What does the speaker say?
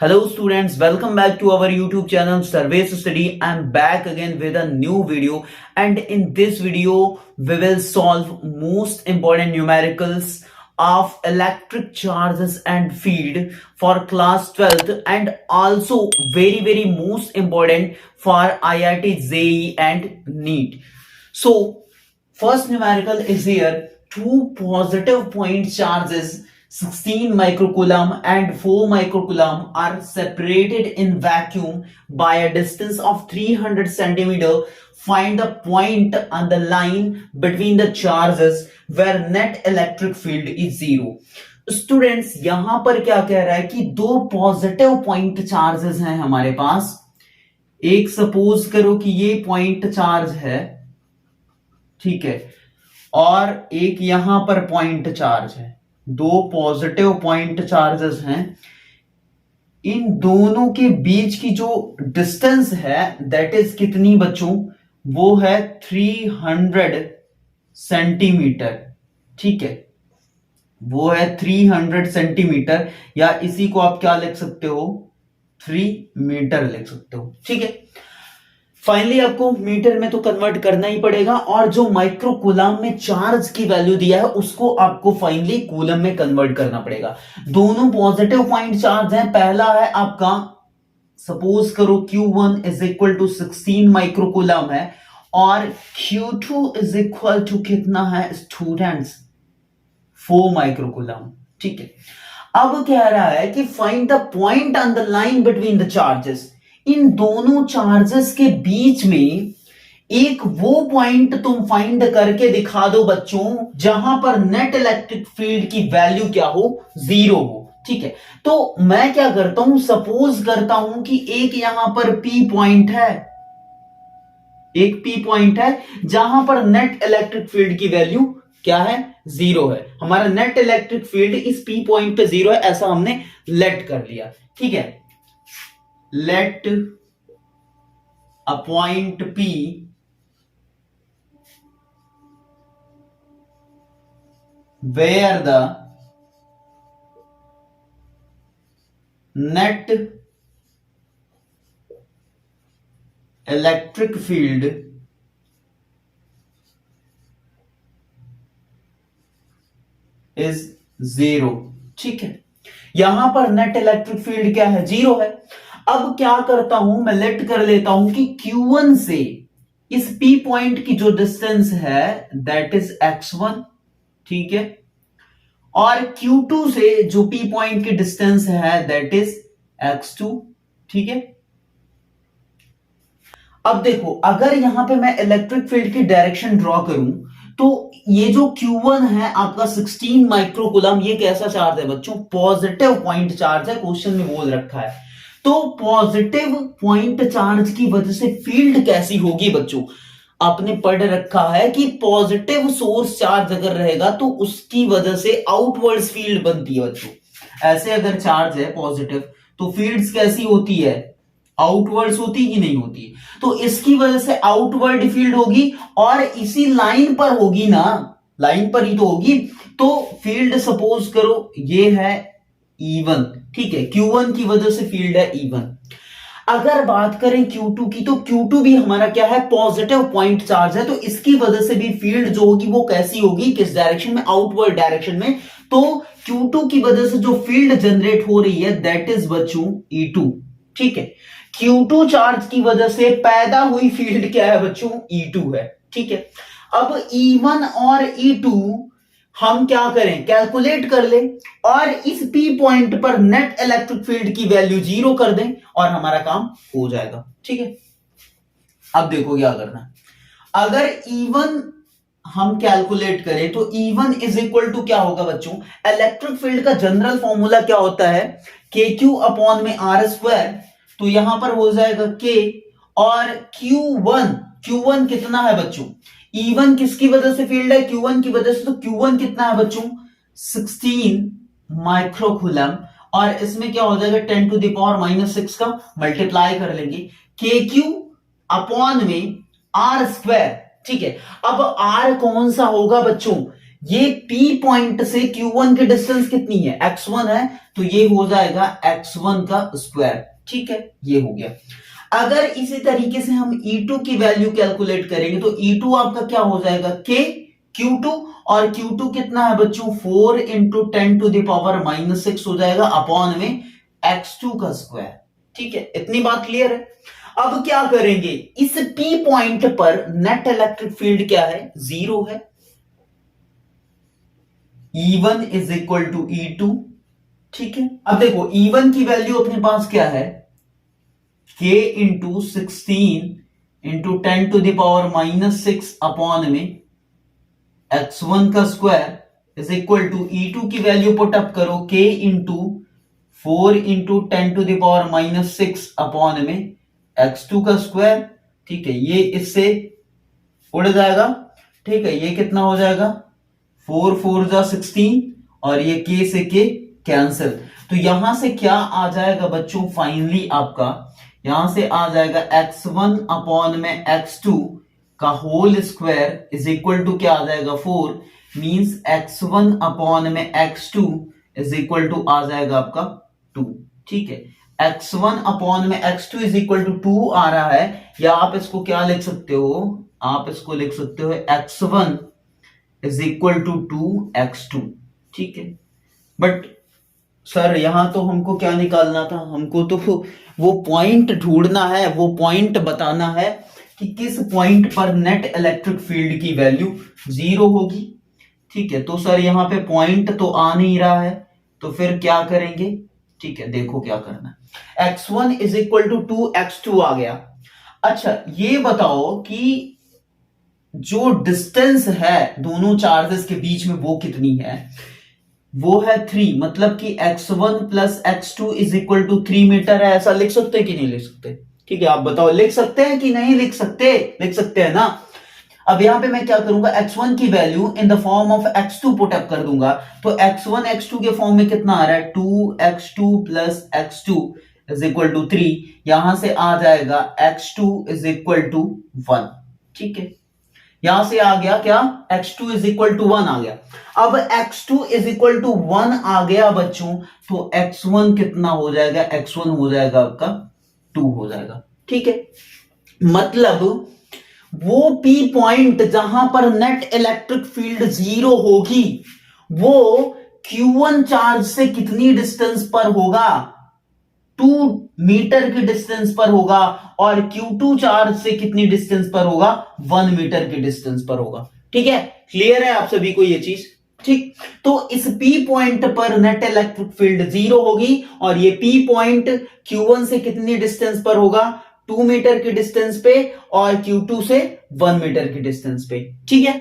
Hello students, welcome back to our YouTube channel Surveys Study. I'm back again with a new video, and in this video we will solve most important numericals of electric charges and field for class 12th, and also very most important for IIT JEE and NEET. So first numerical is here. Two positive point charges 16 microcoulomb and 4 microcoulomb are separated in vacuum by a distance of 300 centimeter. Find the point on the line between the charges where net electric field is zero. Students यहां पर क्या कह रहा है कि दो positive point charges हैं हमारे पास. एक सपोज करो कि ये पॉइंट चार्ज है, ठीक है, और एक यहां पर पॉइंट चार्ज है. दो पॉजिटिव पॉइंट चार्जेस हैं. इन दोनों के बीच की जो डिस्टेंस है दैट इज कितनी बच्चों? वो है 300 सेंटीमीटर. ठीक है, वो है 300 सेंटीमीटर, या इसी को आप क्या लिख सकते हो? 3 मीटर लिख सकते हो. ठीक है, फाइनली आपको मीटर में तो कन्वर्ट करना ही पड़ेगा, और जो माइक्रो कूलम में चार्ज की वैल्यू दिया है उसको आपको फाइनली कूलम में कन्वर्ट करना पड़ेगा. दोनों पॉजिटिव पॉइंट चार्ज हैं. पहला है आपका, सपोज करो Q1 is equal to 16 micro coulomb है, और Q2 इज इक्वल टू कितना है स्टूडेंट्स? 4 micro coulomb. ठीक है, अब कह रहा है कि find the point on the line between the charges. इन दोनों चार्जेस के बीच में एक वो पॉइंट तुम फाइंड करके दिखा दो बच्चों जहां पर नेट इलेक्ट्रिक फील्ड की वैल्यू क्या हो? जीरो हो. ठीक है, तो मैं क्या करता हूं, सपोज करता हूं कि एक यहां पर P पॉइंट है, एक P पॉइंट है जहां पर नेट इलेक्ट्रिक फील्ड की वैल्यू क्या है? जीरो है. हमारा नेट इलेक्ट्रिक फील्ड इस P पॉइंट पे जीरो है, ऐसा हमने लेट कर लिया. ठीक है, let a point P where the net electric field is zero. ठीक है, यहां पर नेट इलेक्ट्रिक फील्ड क्या है? जीरो है. अब क्या करता हूं, मैं लेट कर लेता हूं कि Q1 से इस P पॉइंट की जो डिस्टेंस है दैट इज x1. ठीक है, और Q2 से जो P पॉइंट की डिस्टेंस है दैट इज x2. ठीक है, अब देखो, अगर यहां पे मैं इलेक्ट्रिक फील्ड की डायरेक्शन ड्रॉ करूं तो ये जो Q1 है आपका 16 माइक्रो कूलम, ये कैसा चार्ज है बच्चों? पॉजिटिव पॉइंट चार्ज है, क्वेश्चन में बोल रखा है. तो पॉजिटिव पॉइंट चार्ज की वजह से फील्ड कैसी होगी बच्चों? आपने पढ़ रखा है कि पॉजिटिव सोर्स चार्ज अगर रहेगा तो उसकी वजह से आउटवर्ड्स फील्ड बनती है बच्चों. ऐसे अगर चार्ज है पॉजिटिव तो फील्ड्स कैसी होती है? आउटवर्ड्स होती कि नहीं होती? तो इसकी वजह से आउटवर्ड फील्ड होगी, और इसी लाइन पर होगी ना, लाइन पर ही तो होगी. तो फील्ड सपोज करो ये है E1. ठीक है, Q1 की वजह से फील्ड है E1. अगर बात करें Q2 की, तो Q2 भी हमारा क्या है? पॉजिटिव पॉइंट चार्ज है. तो इसकी वजह से भी फील्ड जो होगी वो कैसी होगी? किस डायरेक्शन में? आउटवर्ड डायरेक्शन में. तो Q2 की वजह से जो फील्ड जनरेट हो रही है दैट इज बच्चों E2. ठीक है, Q2 चार्ज की वजह से पैदा हुई फील्ड क्या है बच्चों? E2 है. ठीक है, अब E1 और E2 हम क्या करें? कैलकुलेट कर लें, और इस P पॉइंट पर नेट इलेक्ट्रिक फील्ड की वैल्यू जीरो कर दें और हमारा काम हो जाएगा. ठीक है, अब देखो क्या करना है. अगर E1 हम कैलकुलेट करें तो E1 इज इक्वल टू क्या होगा बच्चों? इलेक्ट्रिक फील्ड का जनरल फॉर्मूला क्या होता है? KQ अपॉन में R². तो यहां पर हो जाएगा K, और Q1 कितना है बच्चों? E1 किसकी वजह से फील्ड है? Q1 की वजह से. तो Q1 कितना है बच्चों? 16 माइक्रो कूलम, और इसमें क्या हो जाएगा? 10 टू द पावर -6 का मल्टीप्लाई कर लेंगे. KQ अपॉन में R². ठीक है, अब R कौन सा होगा बच्चों? ये P पॉइंट से Q1 की डिस्टेंस कितनी है, x1 है, तो ये हो जाएगा x1 का स्क्वायर। ठीक है, ये हो गया। अगर इसी तरीके से हम E2 की वैल्यू कैलकुलेट करेंगे तो E2 आपका क्या हो जाएगा, K Q2, और Q2 कितना है बच्चों, 4 इंटू 10⁻⁻6 हो जाएगा अपॉन में x2 का स्क्वायर। ठीक है, इतनी बात क्लियर है। अब क्या करेंगे, इस P पॉइंट पर नेट इलेक्ट्रिक फील्ड क्या है, 0 है। E1 is equal to E2। ठीक है, अब देखो E1 की वैल्यू अपने पास क्या है, K इंटू 16 इंटू 10⁻⁻6 अपॉन में x1 का square is equal to E2 की वैल्यू पुट अप करो, K इंटू 4 इंटू 10⁻6 अपॉन में x2 का स्क्वायर। ठीक है, ये इससे उड़ जाएगा। ठीक है, ये कितना हो जाएगा, 4 4 जा 16, और ये K से K कैंसिल। तो यहां से क्या आ जाएगा बच्चों, फाइनली आपका यहां से आ जाएगा x1 अपॉन में x2 का whole square is equal to क्या आ जाएगा, 4, मींस x1 अपॉन में x2 इज इक्वल टू आ जाएगा आपका 2। ठीक है, x1 अपॉन में x2 इज इक्वल टू 2 आ रहा है, या आप इसको क्या लिख सकते हो, आप इसको लिख सकते हो x1 is equal to 2x2। ठीक है, बट सर यहां तो हमको क्या निकालना था, हमको तो वो पॉइंट ढूंढना है, वो पॉइंट बताना है कि किस पॉइंट पर नेट इलेक्ट्रिक फील्ड की वैल्यू 0 होगी। ठीक है, तो सर यहां पे पॉइंट तो आ नहीं रहा है, तो फिर क्या करेंगे। ठीक है, देखो क्या करना है, x1 is equal to 2x2 आ गया। अच्छा ये बताओ कि जो डिस्टेंस है दोनों चार्जेस के बीच में वो कितनी है, वो है 3, मतलब कि x1 plus x2 is equal to 3 metre है। ऐसा लिख सकते हैं कि नहीं लिख सकते, ठीक है आप बताओ, लिख सकते हैं कि नहीं लिख सकते, लिख सकते हैं ना। अब यहां पे मैं क्या करूंगा, x1 की value in the form of x2 put up कर दूंगा, तो x1 x2 के फॉर्म में कितना आ रहा है, 2x2 plus x2 is equal to 3, यहां से आ जाएगा x2 इज इक्वल टू 1। ठीक है, यहां से आ गया क्या, x2 इज इक्वल टू 1 आ गया। अब x2 इज इक्वल टू 1 आ गया बच्चों, तो x1 कितना हो जाएगा, x1 हो जाएगा आपका 2 हो जाएगा। ठीक है, मतलब वो P पॉइंट जहां पर नेट इलेक्ट्रिक फील्ड 0 होगी, वो Q1 चार्ज से कितनी डिस्टेंस पर होगा, 2 मीटर की डिस्टेंस पर होगा, और Q2 चार्ज से कितनी डिस्टेंस पर होगा, 1 मीटर की डिस्टेंस पर होगा। ठीक है, क्लियर है आप सभी को ये चीज। ठीक, तो इस P पॉइंट पर नेट इलेक्ट्रिक फील्ड 0 होगी, और ये P पॉइंट Q1 से कितनी डिस्टेंस पर होगा, 2 मीटर की डिस्टेंस पे, और Q2 से 1 मीटर की डिस्टेंस पे। ठीक है।